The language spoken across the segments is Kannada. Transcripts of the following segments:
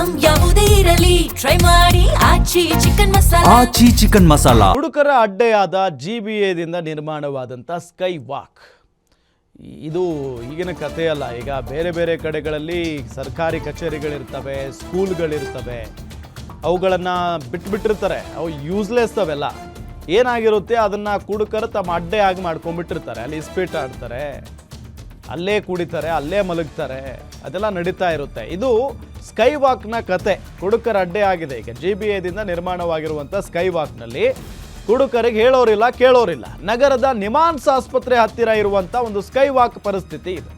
ಐಟಂ ಯಾವುದೇ ಇರಲಿ ಟ್ರೈ ಮಾಡಿ ಆಚಿ ಚಿಕನ್ ಮಸಾಲಾ. ಹುಡುಕರ ಅಡ್ಡೆಯಾದ GBAದಿಂದ ನಿರ್ಮಾಣವಾದಂಥ ಸ್ಕೈ ವಾಕ್ ಇದು ಈಗಿನ ಕಥೆಯಲ್ಲ. ಈಗ ಬೇರೆ ಬೇರೆ ಕಡೆಗಳಲ್ಲಿ ಸರ್ಕಾರಿ ಕಚೇರಿಗಳಿರ್ತವೆ, ಸ್ಕೂಲ್ಗಳಿರ್ತವೆ, ಅವುಗಳನ್ನು ಬಿಟ್ಬಿಟ್ಟಿರ್ತಾರೆ. ಅವು ಯೂಸ್ಲೆಸ್ ಅವೆಲ್ಲ. ಏನಾಗಿರುತ್ತೆ ಅದನ್ನು ಕುಡುಕರು ತಮ್ಮ ಅಡ್ಡೆ ಆಗಿ ಮಾಡ್ಕೊಂಡ್ಬಿಟ್ಟಿರ್ತಾರೆ. ಅಲ್ಲಿ ಇಸ್ಪೀಟ್ ಆಡ್ತಾರೆ, ಅಲ್ಲೇ ಕುಡಿತಾರೆ, ಅಲ್ಲೇ ಮಲಗ್ತಾರೆ, ಅದೆಲ್ಲ ನಡೀತಾ ಇರುತ್ತೆ. ಇದು ಸ್ಕೈ ವಾಕ್ನ ಕತೆ. ಕುಡುಕರ ಅಡ್ಡೆ ಆಗಿದೆ. ಈಗ GBAದಿಂದ ನಿರ್ಮಾಣವಾಗಿರುವಂಥ ಸ್ಕೈ ವಾಕ್ನಲ್ಲಿ ಕುಡುಕರಿಗೆ ಹೇಳೋರಿಲ್ಲ, ಕೇಳೋರಿಲ್ಲ. ನಗರದ ನಿಮಾನ್ಸ್ ಆಸ್ಪತ್ರೆ ಹತ್ತಿರ ಇರುವಂಥ ಒಂದು ಸ್ಕೈ ವಾಕ್ ಪರಿಸ್ಥಿತಿ ಇದೆ.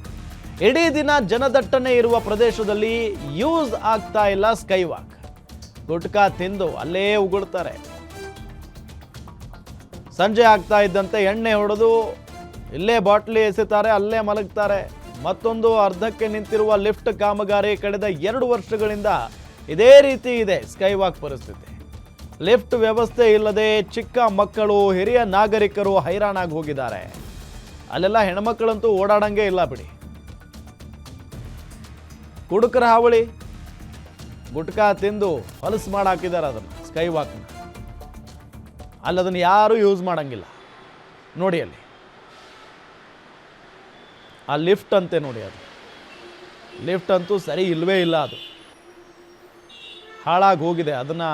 ಇಡೀ ದಿನ ಜನದಟ್ಟಣೆ ಇರುವ ಪ್ರದೇಶದಲ್ಲಿ ಯೂಸ್ ಆಗ್ತಾ ಇಲ್ಲ ಸ್ಕೈ ವಾಕ್. ಗುಟ್ಕಾ ತಿಂದು ಅಲ್ಲೇ ಉಗುಳ್ತಾರೆ. ಸಂಜೆ ಆಗ್ತಾ ಇದ್ದಂತೆ ಎಣ್ಣೆ ಹೊಡೆದು ಇಲ್ಲೇ ಬಾಟ್ಲಿ ಎಸೆತಾರೆ, ಅಲ್ಲೇ ಮಲಗ್ತಾರೆ. ಮತ್ತೊಂದು ಅರ್ಧಕ್ಕೆ ನಿಂತಿರುವ ಲಿಫ್ಟ್ ಕಾಮಗಾರಿ ಕಳೆದ 2 ವರ್ಷಗಳಿಂದ ಇದೇ ರೀತಿ ಇದೆ ಸ್ಕೈ ವಾಕ್ ಪರಿಸ್ಥಿತಿ. ಲಿಫ್ಟ್ ವ್ಯವಸ್ಥೆ ಇಲ್ಲದೆ ಚಿಕ್ಕ ಮಕ್ಕಳು, ಹಿರಿಯ ನಾಗರಿಕರು ಹೈರಾಣಾಗಿ ಹೋಗಿದ್ದಾರೆ. ಅಲ್ಲೆಲ್ಲ ಹೆಣ್ಮಕ್ಳಂತೂ ಓಡಾಡಂಗೆ ಇಲ್ಲ ಬಿಡಿ. ಕುಡುಕರ ಹಾವಳಿ. ಗುಟ್ಕಾ ತಿಂದು ಹೊಲಸು ಮಾಡಾಕಿದ್ದಾರೆ ಅದನ್ನು, ಸ್ಕೈ ವಾಕ್ನ. ಅಲ್ಲಿ ಅದನ್ನು ಯಾರೂ ಯೂಸ್ ಮಾಡಂಗಿಲ್ಲ. ನೋಡಿ ಅಲ್ಲಿ ಆ ಲಿಫ್ಟ್ ಅಂತೆ ನೋಡಿ, ಅದು ಲಿಫ್ಟ್ ಅಂತೂ ಸರಿ ಇಲ್ಲವೇ ಇಲ್ಲ. ಅದು ಹಾಳಾಗಿ ಹೋಗಿದೆ. ಅದನ್ನು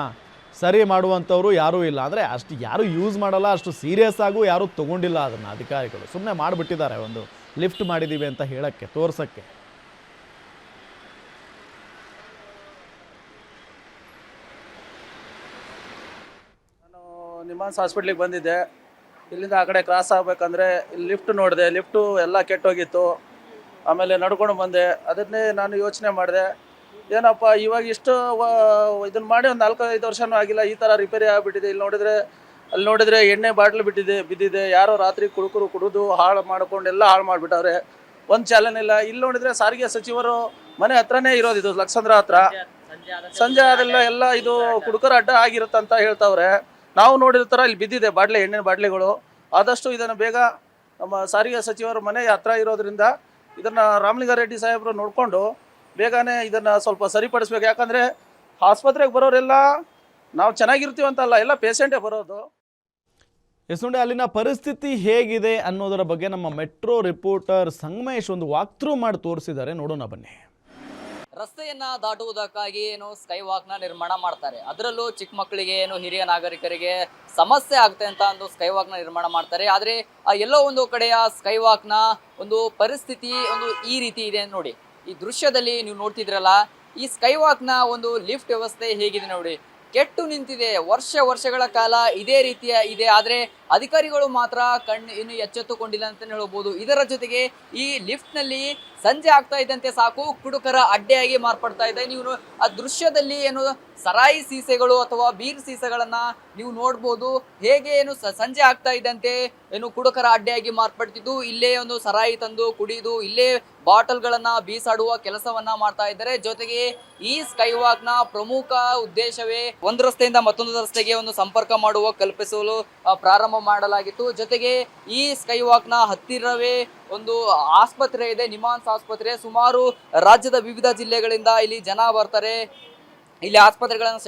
ಸರಿ ಮಾಡುವಂಥವ್ರು ಯಾರೂ ಇಲ್ಲ. ಅಂದರೆ ಅಷ್ಟು ಯಾರೂ ಯೂಸ್ ಮಾಡಲ್ಲ, ಅಷ್ಟು ಸೀರಿಯಸ್ ಆಗು ಯಾರೂ ತೊಗೊಂಡಿಲ್ಲ ಅದನ್ನು ಅಧಿಕಾರಿಗಳು. ಸುಮ್ಮನೆ ಮಾಡಿಬಿಟ್ಟಿದ್ದಾರೆ, ಒಂದು ಲಿಫ್ಟ್ ಮಾಡಿದ್ದೀವಿ ಅಂತ ಹೇಳೋಕ್ಕೆ, ತೋರ್ಸೋಕ್ಕೆ. ನಿಮಾನ್ಸ್ ಹಾಸ್ಪಿಟ್ಲಿಗೆ ಬಂದಿದ್ದೆ. ಇಲ್ಲಿಂದ ಆ ಕಡೆ ಕ್ರಾಸ್ ಆಗಬೇಕಂದ್ರೆ ಇಲ್ಲಿ ಲಿಫ್ಟ್ ನೋಡಿದೆ. ಲಿಫ್ಟು ಎಲ್ಲ ಕೆಟ್ಟೋಗಿತ್ತು. ಆಮೇಲೆ ನಡ್ಕೊಂಡು ಬಂದೆ. ಅದನ್ನೇ ನಾನು ಯೋಚನೆ ಮಾಡಿದೆ, ಏನಪ್ಪ ಇವಾಗ ಇಷ್ಟು ಇದನ್ನು ಮಾಡಿ ಒಂದು 4-5 ವರ್ಷನೂ ಆಗಿಲ್ಲ, ಈ ಥರ ರಿಪೇರಿ ಆಗಿಬಿಟ್ಟಿದೆ. ಅಲ್ಲಿ ನೋಡಿದರೆ ಎಣ್ಣೆ ಬಾಟ್ಲು ಬಿದ್ದಿದೆ. ಯಾರೋ ರಾತ್ರಿ ಕುಡಿದು ಹಾಳು ಮಾಡ್ಕೊಂಡು ಹಾಳು ಮಾಡಿಬಿಟ್ಟವ್ರೆ. ಒಂದು ಚಾಲನೆ ಇಲ್ಲ. ಇಲ್ಲಿ ನೋಡಿದರೆ ಸಾರಿಗೆ ಸಚಿವರು ಮನೆ ಹತ್ರನೇ ಇರೋದು, ಇದು ಲಕ್ಸಂದ್ರ ಹತ್ರ. ಸಂಜೆ ಅದೆಲ್ಲ ಎಲ್ಲ ಇದು ಕುಡುಕರ ಅಡ್ಡ ಆಗಿರುತ್ತಂತ ಹೇಳ್ತಾವ್ರೆ. ನಾವು ನೋಡಿದ ಥರ ಇಲ್ಲಿ ಬಿದ್ದಿದೆ ಬಾಟ್ಲಿ, ಎಣ್ಣೆ ಬಾಟ್ಲಿಗಳು. ಆದಷ್ಟು ಇದನ್ನು ಬೇಗ ನಮ್ಮ ಸಾರಿಗೆ ಸಚಿವರ ಮನೆ ಹತ್ರ ಇರೋದ್ರಿಂದ ಇದನ್ನು ರಾಮಲಿಂಗಾರೆಡ್ಡಿ ಸಾಹೇಬರು ನೋಡಿಕೊಂಡು ಬೇಗನೆ ಇದನ್ನು ಸ್ವಲ್ಪ ಸರಿಪಡಿಸ್ಬೇಕು. ಯಾಕಂದರೆ ಆಸ್ಪತ್ರೆಗೆ ಬರೋರೆಲ್ಲ ನಾವು ಚೆನ್ನಾಗಿರ್ತೀವಂತಲ್ಲ, ಎಲ್ಲ ಪೇಷಂಟೇ ಬರೋದು. ಎಸ್ ನೋಡಿ, ಅಲ್ಲಿನ ಪರಿಸ್ಥಿತಿ ಹೇಗಿದೆ ಅನ್ನೋದರ ಬಗ್ಗೆ ನಮ್ಮ ಮೆಟ್ರೋ ರಿಪೋರ್ಟರ್ ಸಂಗಮೇಶ್ ಒಂದು ವಾಕ್ ಥ್ರೂ ಮಾಡಿ ತೋರಿಸಿದ್ದಾರೆ. ನೋಡೋಣ ಬನ್ನಿ. ರಸ್ತೆಯನ್ನ ದಾಟುವುದಕ್ಕಾಗಿ ಏನು ಸ್ಕೈ ವಾಕ್ನ ನಿರ್ಮಾಣ ಮಾಡ್ತಾರೆ. ಅದರಲ್ಲೂ ಚಿಕ್ಕ ಮಕ್ಕಳಿಗೆ ಏನು ಹಿರಿಯ ನಾಗರಿಕರಿಗೆ ಸಮಸ್ಯೆ ಆಗುತ್ತೆ ಅಂತ ಒಂದು ಸ್ಕೈ ವಾಕ್ನ ನಿರ್ಮಾಣ ಮಾಡ್ತಾರೆ. ಆದರೆ ಎಲ್ಲೋ ಒಂದು ಕಡೆಯ ಸ್ಕೈ ವಾಕ್ನ ಒಂದು ಪರಿಸ್ಥಿತಿ ಒಂದು ಈ ರೀತಿ ಇದೆ ನೋಡಿ. ಈ ದೃಶ್ಯದಲ್ಲಿ ನೀವು ನೋಡ್ತಿದ್ರಲ್ಲ, ಈ ಸ್ಕೈ ವಾಕ್ನ ಒಂದು ಲಿಫ್ಟ್ ವ್ಯವಸ್ಥೆ ಹೇಗಿದೆ ನೋಡಿ, ಕೆಟ್ಟು ನಿಂತಿದೆ. ವರ್ಷಗಳ ಕಾಲ ಇದೇ ರೀತಿಯ ಇದೆ. ಆದರೆ ಅಧಿಕಾರಿಗಳು ಮಾತ್ರ ಇನ್ನು ಎಚ್ಚೆತ್ತುಕೊಂಡಿಲ್ಲ ಅಂತಲೇ ಹೇಳ್ಬೋದು. ಇದರ ಜೊತೆಗೆ ಈ ಲಿಫ್ಟ್ನಲ್ಲಿ ಸಂಜೆ ಆಗ್ತಾ ಇದ್ದಂತೆ ಸಾಕು ಕುಡುಕರ ಅಡ್ಡೆಯಾಗಿ ಮಾರ್ಪಡ್ತಾ ಇದೆ. ನೀವು ಆ ದೃಶ್ಯದಲ್ಲಿ ಏನು ಸರಾಯಿ ಸೀಸೆಗಳು ಅಥವಾ ಬೀರ್ ಸೀಸೆಗಳನ್ನ ನೀವು ನೋಡ್ಬೋದು. ಹೇಗೆ ಏನು ಸಂಜೆ ಆಗ್ತಾ ಇದ್ದಂತೆ ಏನು ಕುಡುಕರ ಅಡ್ಡೆಯಾಗಿ ಮಾರ್ಪಡ್ತಿದ್ದು, ಇಲ್ಲೇ ಒಂದು ಸರಾಯಿ ತಂದು ಕುಡಿದು ಇಲ್ಲೇ ಬಾಟಲ್ಗಳನ್ನ ಬೀಸಾಡುವ ಕೆಲಸವನ್ನ ಮಾಡ್ತಾ ಇದ್ದಾರೆ. ಜೊತೆಗೆ ಈ ಸ್ಕೈ ವಾಕ್ ನ ಪ್ರಮುಖ ಉದ್ದೇಶವೇ ಒಂದು ರಸ್ತೆಯಿಂದ ಮತ್ತೊಂದು ರಸ್ತೆಗೆ ಒಂದು ಸಂಪರ್ಕ ಕಲ್ಪಿಸಲು ಪ್ರಾರಂಭ ಮಾಡಲಾಗಿತ್ತು. ಜೊತೆಗೆ ಈ ಸ್ಕೈ ವಾಕ್ ನ ಹತ್ತಿರವೇ ಒಂದು ಆಸ್ಪತ್ರೆ ಇದೆ, ನಿಮಾನ್ಸ್ ಆಸ್ಪತ್ರೆ. ಸುಮಾರು ರಾಜ್ಯದ ವಿವಿಧ ಜಿಲ್ಲೆಗಳಿಂದ ಇಲ್ಲಿ ಜನ ಬರ್ತಾರೆ. ಇಲ್ಲಿ ಆಸ್ಪತ್ರೆಗಳನ್ನು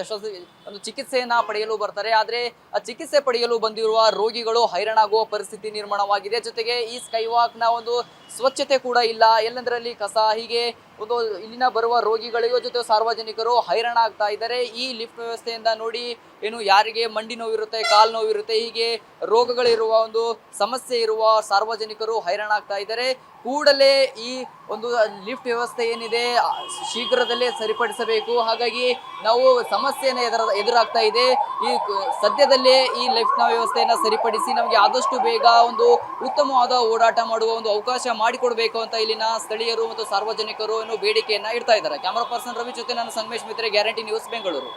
ಒಂದು ಚಿಕಿತ್ಸೆಯನ್ನ ಪಡೆಯಲು ಬರ್ತಾರೆ. ಆದರೆ ಆ ಚಿಕಿತ್ಸೆ ಪಡೆಯಲು ಬಂದಿರುವ ರೋಗಿಗಳು ಹೈರಾಣಾಗುವ ಪರಿಸ್ಥಿತಿ ನಿರ್ಮಾಣವಾಗಿದೆ. ಜೊತೆಗೆ ಈ ಸ್ಕೈ ವಾಕ್ನ ಒಂದು ಸ್ವಚ್ಛತೆ ಕೂಡ ಇಲ್ಲ. ಎಲ್ಲಂದರಲ್ಲಿ ಕಸ, ಹೀಗೆ ಒಂದು ಇಲ್ಲಿನ ಬರುವ ರೋಗಿಗಳಿಗೂ ಜೊತೆ ಸಾರ್ವಜನಿಕರು ಹೈರಾಣ ಆಗ್ತಾ ಇದ್ದಾರೆ. ಈ ಲಿಫ್ಟ್ ವ್ಯವಸ್ಥೆಯಿಂದ ನೋಡಿ ಏನು ಯಾರಿಗೆ ಮಂಡಿ ನೋವಿರುತ್ತೆ, ಕಾಲು ನೋವಿರುತ್ತೆ, ಹೀಗೆ ರೋಗಗಳಿರುವ ಒಂದು ಸಮಸ್ಯೆ ಇರುವ ಸಾರ್ವಜನಿಕರು ಹೈರಾಣ ಆಗ್ತಾ ಇದ್ದಾರೆ. ಕೂಡಲೇ ಈ ಒಂದು ಲಿಫ್ಟ್ ವ್ಯವಸ್ಥೆ ಏನಿದೆ ಶೀಘ್ರದಲ್ಲೇ ಸರಿಪಡಿಸಬೇಕು. ಹಾಗಾಗಿ ನಾವು ಸಮಸ್ಯೆಯನ್ನು ಎದುರಾಗ್ತಾ ಇದೆ. ಈ ಸದ್ಯದಲ್ಲೇ ಈ ಲಿಫ್ಟ್ನ ವ್ಯವಸ್ಥೆಯನ್ನು ಸರಿಪಡಿಸಿ ನಮಗೆ ಆದಷ್ಟು ಬೇಗ ಒಂದು ಉತ್ತಮವಾದ ಓಡಾಟ ಮಾಡುವ ಒಂದು ಅವಕಾಶ ಮಾಡಿಕೊಡ್ಬೇಕು ಅಂತ ಇಲ್ಲಿನ ಸ್ಥಳೀಯರು ಮತ್ತು ಸಾರ್ವಜನಿಕರು ಬೇಡಿಕೆಯನ್ನ ಇಡ್ತಾ ಇದ್ದಾರೆ. ಕ್ಯಾಮರಾ ಪರ್ಸನ್ ರವಿ ಜೊತೆ ನಾನು ಸಂಗಮೇಶ್ ಮಿತ್ರೆ, ಗ್ಯಾರಂಟಿ ನ್ಯೂಸ್, ಬೆಂಗಳೂರು.